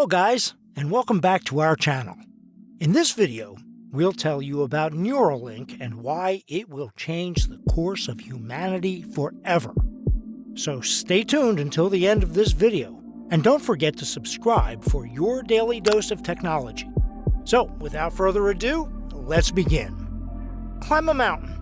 guys, and welcome back to our channel. In this video, we'll tell you about Neuralink and why it will change the course of humanity forever. So stay tuned until the end of this video, and don't forget to subscribe for your daily dose of technology. So, without further ado, let's begin. Climb a mountain.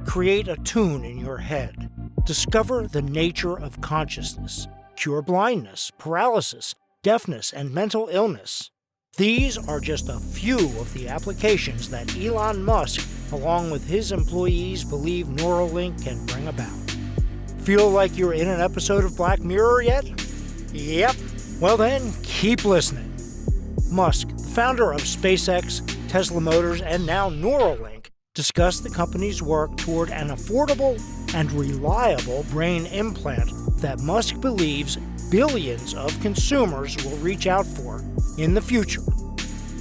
Create a tune in your head. Discover the nature of consciousness. Cure blindness, paralysis, deafness, and mental illness. These are just a few of the applications that Elon Musk, along with his employees, believe Neuralink can bring about. Feel like you're in an episode of Black Mirror yet? Yep. Well then, keep listening. Musk, the founder of SpaceX, Tesla Motors, and now Neuralink, discussed the company's work toward an affordable and reliable brain implant that Musk believes billions of consumers will reach out for in the future.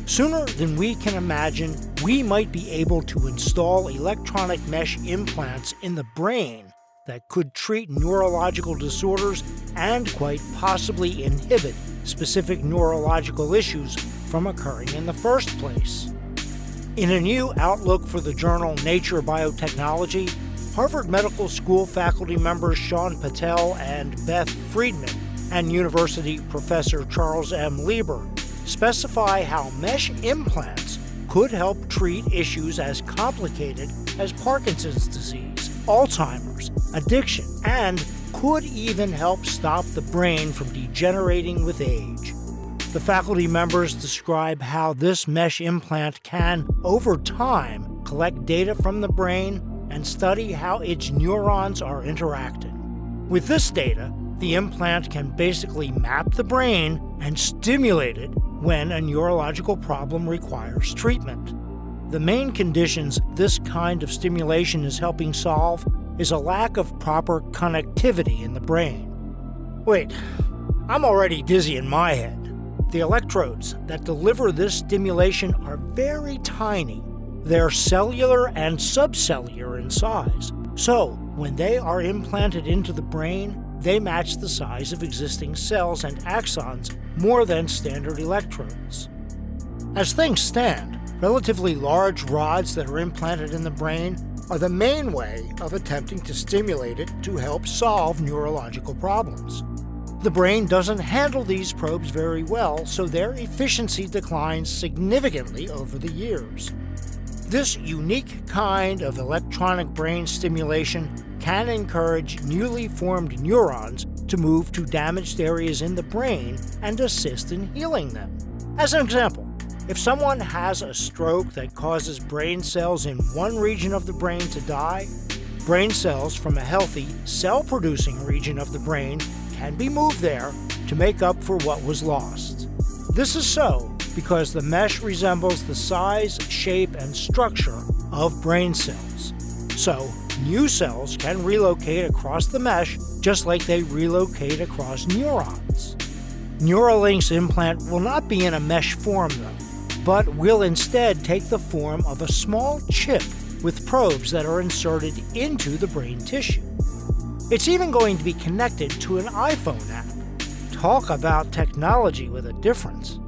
Sooner than we can imagine, we might be able to install electronic mesh implants in the brain that could treat neurological disorders and quite possibly inhibit specific neurological issues from occurring in the first place. In a new outlook for the journal Nature Biotechnology, Harvard Medical School faculty members Sean Patel and Beth Friedman and University professor Charles M. Lieber specify how mesh implants could help treat issues as complicated as Parkinson's disease, Alzheimer's, addiction, and could even help stop the brain from degenerating with age. The faculty members describe how this mesh implant can, over time, collect data from the brain and study how its neurons are interacting. With this data, the implant can basically map the brain and stimulate it when a neurological problem requires treatment. The main conditions this kind of stimulation is helping solve is a lack of proper connectivity in the brain. Wait, I'm already dizzy in my head. The electrodes that deliver this stimulation are very tiny. They're cellular and subcellular in size, so when they are implanted into the brain, they match the size of existing cells and axons more than standard electrodes. As things stand, relatively large rods that are implanted in the brain are the main way of attempting to stimulate it to help solve neurological problems. The brain doesn't handle these probes very well, so their efficiency declines significantly over the years. This unique kind of electronic brain stimulation can encourage newly formed neurons to move to damaged areas in the brain and assist in healing them. As an example, if someone has a stroke that causes brain cells in one region of the brain to die, brain cells from a healthy, cell-producing region of the brain can be moved there to make up for what was lost. This is so because the mesh resembles the size, shape, and structure of brain cells. So, new cells can relocate across the mesh just like they relocate across neurons. Neuralink's implant will not be in a mesh form though, but will instead take the form of a small chip with probes that are inserted into the brain tissue. It's even going to be connected to an iPhone app. Talk about technology with a difference.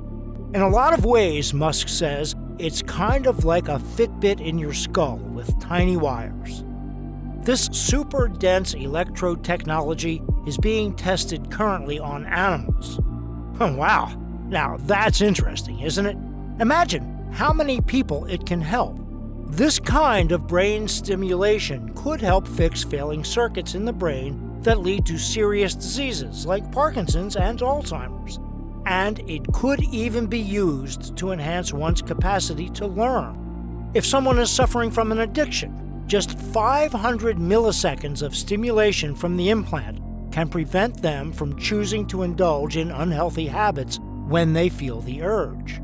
In a lot of ways, Musk says, it's kind of like a Fitbit in your skull with tiny wires. This super dense electrode technology is being tested currently on animals. Oh, wow, now that's interesting, isn't it? Imagine how many people it can help. This kind of brain stimulation could help fix failing circuits in the brain that lead to serious diseases like Parkinson's and Alzheimer's. And it could even be used to enhance one's capacity to learn. If someone is suffering from an addiction, just 500 milliseconds of stimulation from the implant can prevent them from choosing to indulge in unhealthy habits when they feel the urge.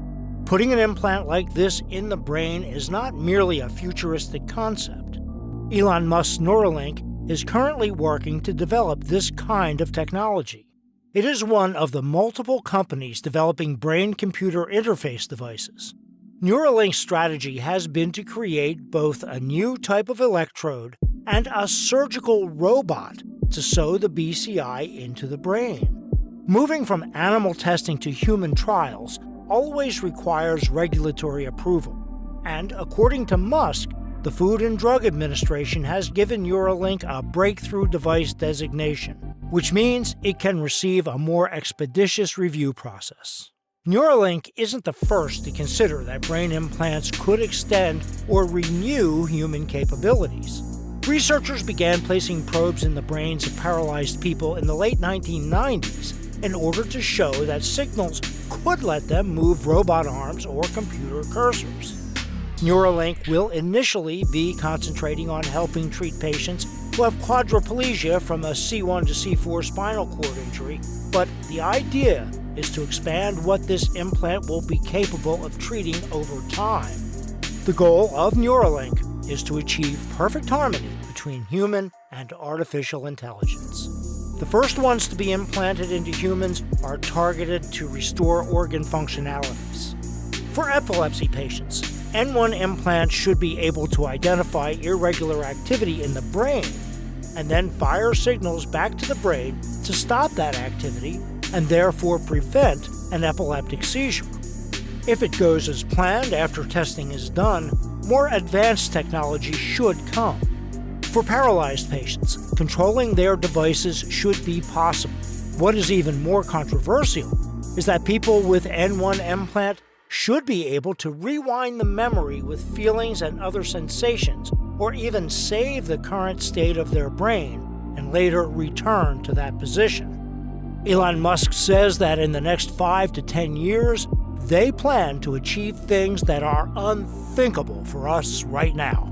Putting an implant like this in the brain is not merely a futuristic concept. Elon Musk's Neuralink is currently working to develop this kind of technology. It is one of the multiple companies developing brain-computer interface devices. Neuralink's strategy has been to create both a new type of electrode and a surgical robot to sew the BCI into the brain. Moving from animal testing to human trials always requires regulatory approval, and according to Musk, the Food and Drug Administration has given Neuralink a breakthrough device designation, which means it can receive a more expeditious review process. Neuralink isn't the first to consider that brain implants could extend or renew human capabilities. Researchers began placing probes in the brains of paralyzed people in the late 1990s in order to show that signals could let them move robot arms or computer cursors. Neuralink will initially be concentrating on helping treat patients who have quadriplegia from a C1 to C4 spinal cord injury, but the idea is to expand what this implant will be capable of treating over time. The goal of Neuralink is to achieve perfect harmony between human and artificial intelligence. The first ones to be implanted into humans are targeted to restore organ functionalities. For epilepsy patients, N1 implants should be able to identify irregular activity in the brain and then fire signals back to the brain to stop that activity and therefore prevent an epileptic seizure. If it goes as planned after testing is done, more advanced technology should come. For paralyzed patients, controlling their devices should be possible. What is even more controversial is that people with N1 implant should be able to rewind the memory with feelings and other sensations, or even save the current state of their brain and later return to that position. Elon Musk says that in the next 5 to 10 years, they plan to achieve things that are unthinkable for us right now.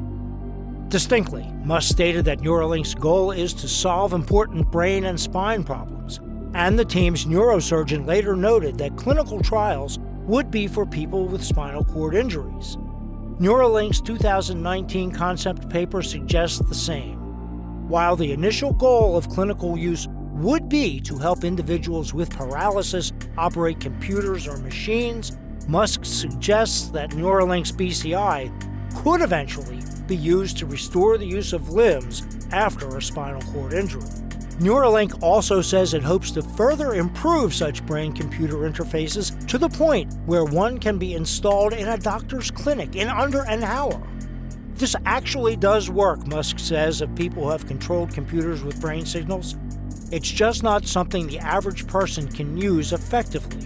Distinctly, Musk stated that Neuralink's goal is to solve important brain and spine problems, and the team's neurosurgeon later noted that clinical trials would be for people with spinal cord injuries. Neuralink's 2019 concept paper suggests the same. While the initial goal of clinical use would be to help individuals with paralysis operate computers or machines, Musk suggests that Neuralink's BCI could eventually be used to restore the use of limbs after a spinal cord injury. Neuralink also says it hopes to further improve such brain-computer interfaces to the point where one can be installed in a doctor's clinic in under an hour. This actually does work, Musk says, of people who have controlled computers with brain signals. It's just not something the average person can use effectively.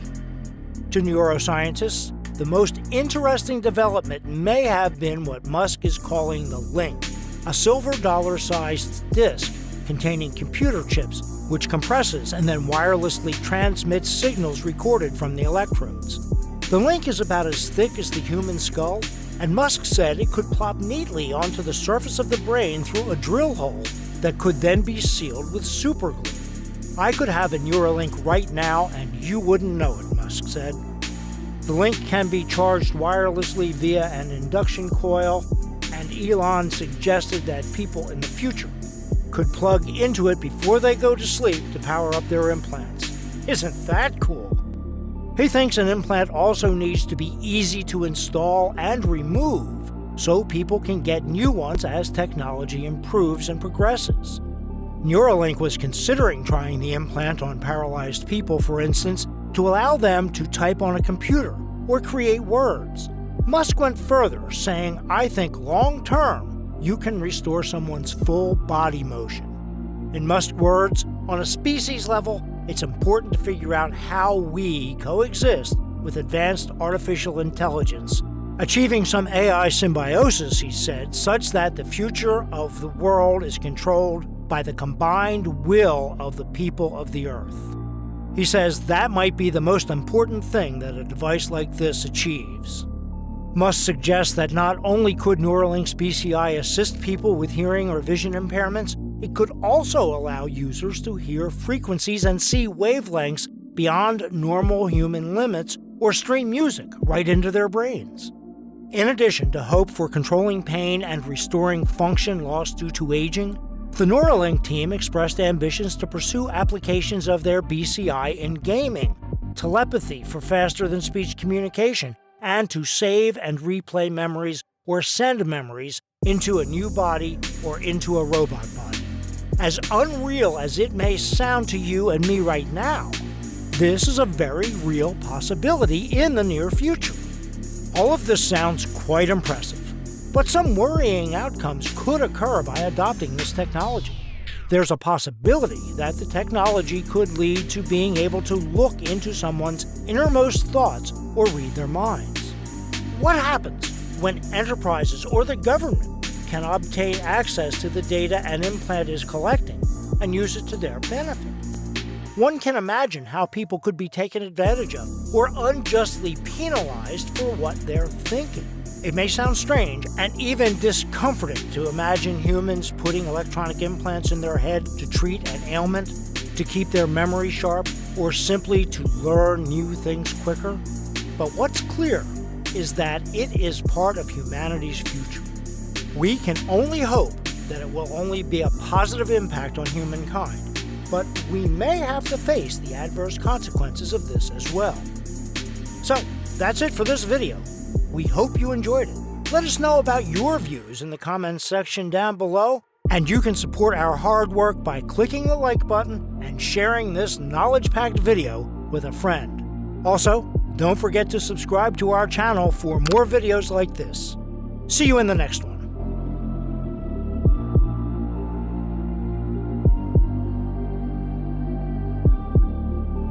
To neuroscientists, the most interesting development may have been what Musk is calling the Link, a silver dollar-sized disc containing computer chips, which compresses and then wirelessly transmits signals recorded from the electrodes. The Link is about as thick as the human skull, and Musk said it could plop neatly onto the surface of the brain through a drill hole that could then be sealed with superglue. I could have a Neuralink right now and you wouldn't know it, Musk said. The Link can be charged wirelessly via an induction coil, and Elon suggested that people in the future could plug into it before they go to sleep to power up their implants. Isn't that cool? He thinks an implant also needs to be easy to install and remove so people can get new ones as technology improves and progresses. Neuralink was considering trying the implant on paralyzed people, for instance, to allow them to type on a computer or create words. Musk went further, saying, "I think long-term, you can restore someone's full body motion." In Musk's words, on a species level, it's important to figure out how we coexist with advanced artificial intelligence, achieving some AI symbiosis, he said, such that the future of the world is controlled by the combined will of the people of the Earth. He says that might be the most important thing that a device like this achieves. Musk suggests that not only could Neuralink's BCI assist people with hearing or vision impairments, it could also allow users to hear frequencies and see wavelengths beyond normal human limits or stream music right into their brains. In addition to hope for controlling pain and restoring function lost due to aging, the Neuralink team expressed ambitions to pursue applications of their BCI in gaming, telepathy for faster-than-speech communication, and to save and replay memories or send memories into a new body or into a robot body. As unreal as it may sound to you and me right now, This is a very real possibility in the near future. All of this sounds quite impressive, but some worrying outcomes could occur by adopting this technology. There's a possibility that the technology could lead to being able to look into someone's innermost thoughts or read their minds. What happens when enterprises or the government can obtain access to the data an implant is collecting and use it to their benefit? One can imagine how people could be taken advantage of or unjustly penalized for what they're thinking. It may sound strange and even discomforting to imagine humans putting electronic implants in their head to treat an ailment, to keep their memory sharp, or simply to learn new things quicker. But what's clear is that it is part of humanity's future. We can only hope that it will only be a positive impact on humankind, but we may have to face the adverse consequences of this as well. So, that's it for this video. We hope you enjoyed it. Let us know about your views in the comments section down below, and you can support our hard work by clicking the like button and sharing this knowledge-packed video with a friend. Also, don't forget to subscribe to our channel for more videos like this. See you in the next one.